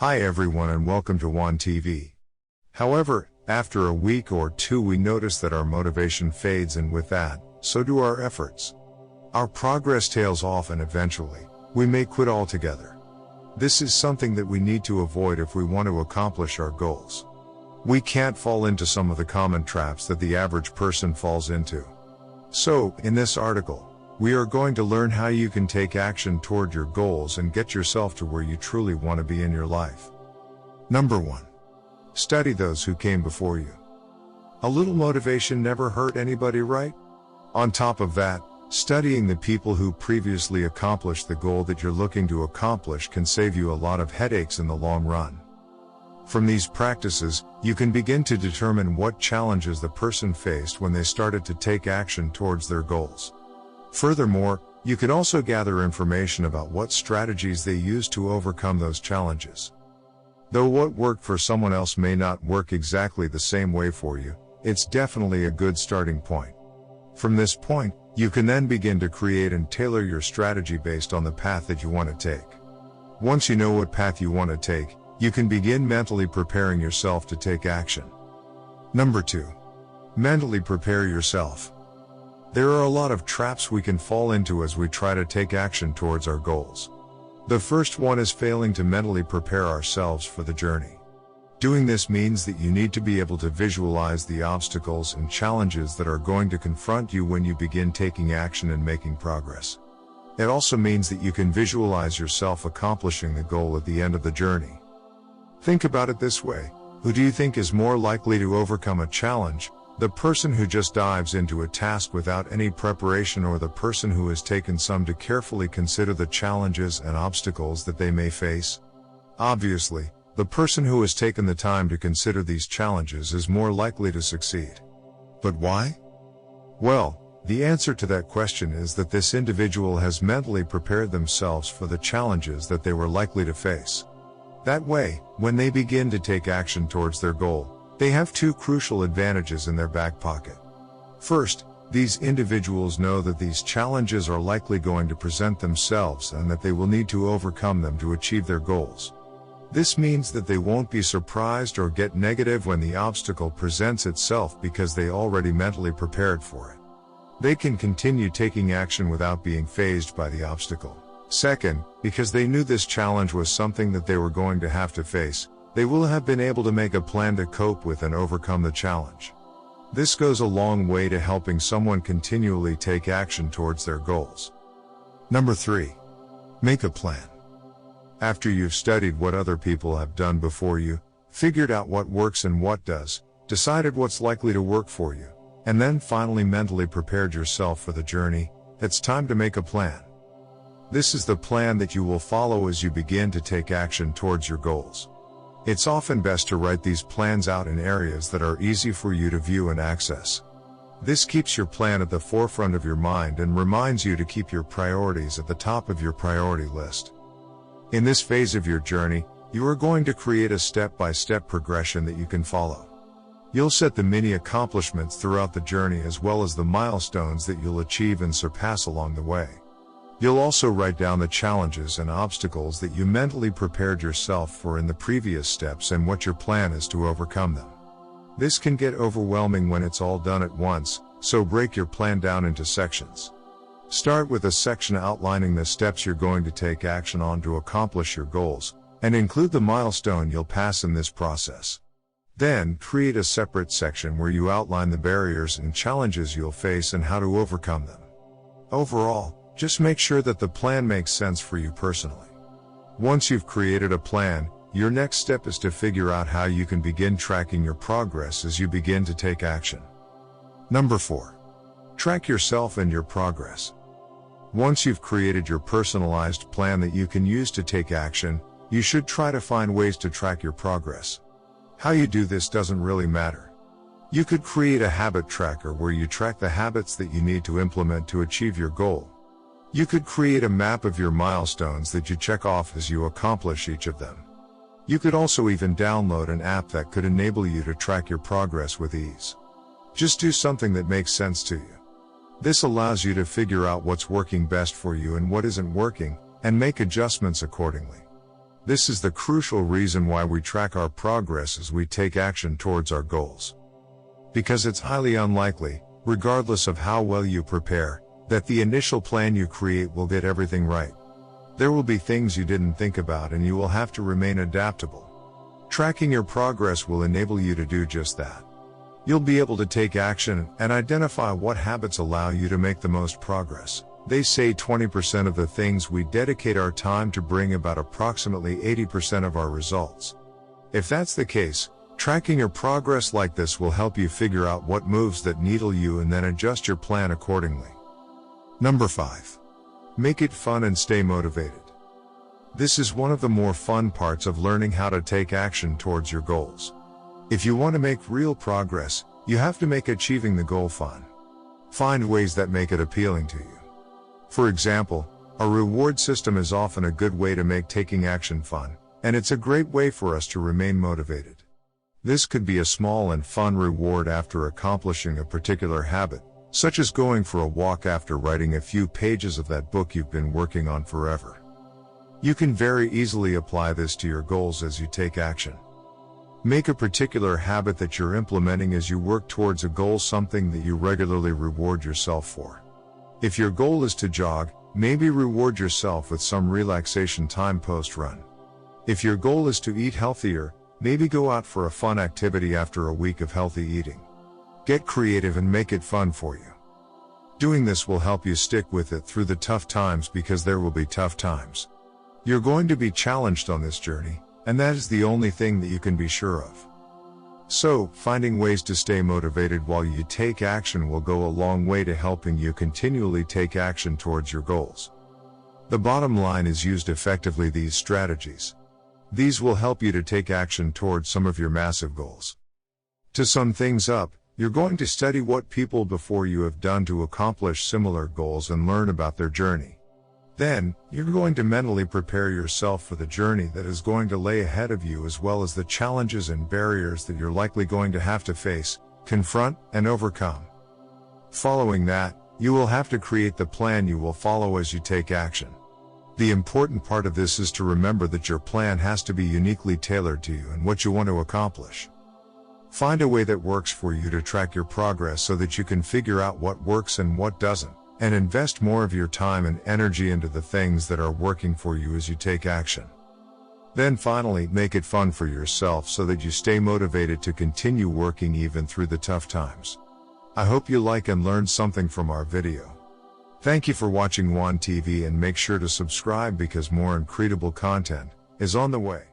Hi everyone and welcome to JUAN-tv. However, after a week or two we notice that our motivation fades, and with that, so do our efforts. Our progress tails off and eventually, we may quit altogether. This is something that we need to avoid if we want to accomplish our goals. We can't fall into some of the common traps that the average person falls into. So, in this article, we are going to learn how you can take action toward your goals and get yourself to where you truly want to be in your life. Number 1. Study those who came before you. A little motivation never hurt anybody, right? On top of that, studying the people who previously accomplished the goal that you're looking to accomplish can save you a lot of headaches in the long run. From these practices, you can begin to determine what challenges the person faced when they started to take action towards their goals. Furthermore, you can also gather information about what strategies they used to overcome those challenges. Though what worked for someone else may not work exactly the same way for you, it's definitely a good starting point. From this point, you can then begin to create and tailor your strategy based on the path that you want to take. Once you know what path you want to take, you can begin mentally preparing yourself to take action. Number 2. Mentally prepare yourself. There are a lot of traps we can fall into as we try to take action towards our goals. The first one is failing to mentally prepare ourselves for the journey. Doing this means that you need to be able to visualize the obstacles and challenges that are going to confront you when you begin taking action and making progress. It also means that you can visualize yourself accomplishing the goal at the end of the journey. Think about it this way: who do you think is more likely to overcome a challenge? The person who just dives into a task without any preparation, or the person who has taken some to carefully consider the challenges and obstacles that they may face? Obviously, the person who has taken the time to consider these challenges is more likely to succeed. But why? Well, the answer to that question is that this individual has mentally prepared themselves for the challenges that they were likely to face. That way, when they begin to take action towards their goal, they have two crucial advantages in their back pocket. First, these individuals know that these challenges are likely going to present themselves and that they will need to overcome them to achieve their goals. This means that they won't be surprised or get negative when the obstacle presents itself, because they already mentally prepared for it. They can continue taking action without being fazed by the obstacle. Second, because they knew this challenge was something that they were going to have to face, they will have been able to make a plan to cope with and overcome the challenge. This goes a long way to helping someone continually take action towards their goals. Number 3. Make a plan. After you've studied what other people have done before you, figured out what works and what does, decided what's likely to work for you, and then finally mentally prepared yourself for the journey, it's time to make a plan. This is the plan that you will follow as you begin to take action towards your goals. It's often best to write these plans out in areas that are easy for you to view and access. This keeps your plan at the forefront of your mind and reminds you to keep your priorities at the top of your priority list. In this phase of your journey, you are going to create a step-by-step progression that you can follow. You'll set the mini accomplishments throughout the journey, as well as the milestones that you'll achieve and surpass along the way. You'll also write down the challenges and obstacles that you mentally prepared yourself for in the previous steps and what your plan is to overcome them. This can get overwhelming when it's all done at once, so break your plan down into sections. Start with a section outlining the steps you're going to take action on to accomplish your goals, and include the milestone you'll pass in this process. Then, create a separate section where you outline the barriers and challenges you'll face and how to overcome them. Overall, just make sure that the plan makes sense for you personally. Once you've created a plan, your next step is to figure out how you can begin tracking your progress as you begin to take action. Number 4. Track yourself and your progress. Once you've created your personalized plan that you can use to take action, you should try to find ways to track your progress. How you do this doesn't really matter. You could create a habit tracker where you track the habits that you need to implement to achieve your goal. You could create a map of your milestones that you check off as you accomplish each of them. You could also even download an app that could enable you to track your progress with ease. Just do something that makes sense to you. This allows you to figure out what's working best for you and what isn't working, and make adjustments accordingly. This is the crucial reason why we track our progress as we take action towards our goals. Because it's highly unlikely, regardless of how well you prepare, that the initial plan you create will get everything right. There will be things you didn't think about and you will have to remain adaptable. Tracking your progress will enable you to do just that. You'll be able to take action and identify what habits allow you to make the most progress. They say 20% of the things we dedicate our time to bring about approximately 80% of our results. If that's the case, tracking your progress like this will help you figure out what moves that needle you and then adjust your plan accordingly. Number 5. Make it fun and stay motivated. This is one of the more fun parts of learning how to take action towards your goals. If you want to make real progress, you have to make achieving the goal fun. Find ways that make it appealing to you. For example, a reward system is often a good way to make taking action fun, and it's a great way for us to remain motivated. This could be a small and fun reward after accomplishing a particular habit, such as going for a walk after writing a few pages of that book you've been working on forever. You can very easily apply this to your goals as you take action. Make a particular habit that you're implementing as you work towards a goal something that you regularly reward yourself for. If your goal is to jog, maybe reward yourself with some relaxation time post-run. If your goal is to eat healthier, maybe go out for a fun activity after a week of healthy eating. Get creative and make it fun for you. Doing this will help you stick with it through the tough times because there will be tough times. You're going to be challenged on this journey, and that is the only thing that you can be sure of. So, finding ways to stay motivated while you take action will go a long way to helping you continually take action towards your goals. The bottom line is use effectively these strategies. These will help you to take action towards some of your massive goals. To sum things up, you're going to study what people before you have done to accomplish similar goals and learn about their journey. Then, you're going to mentally prepare yourself for the journey that is going to lay ahead of you as well as the challenges and barriers that you're likely going to have to face, confront, and overcome. Following that, you will have to create the plan you will follow as you take action. The important part of this is to remember that your plan has to be uniquely tailored to you and what you want to accomplish. Find a way that works for you to track your progress so that you can figure out what works and what doesn't, and invest more of your time and energy into the things that are working for you as you take action. Then finally, make it fun for yourself so that you stay motivated to continue working even through the tough times. I hope you like and learned something from our video. Thank you for watching JUAN-tv and make sure to subscribe because more incredible content is on the way.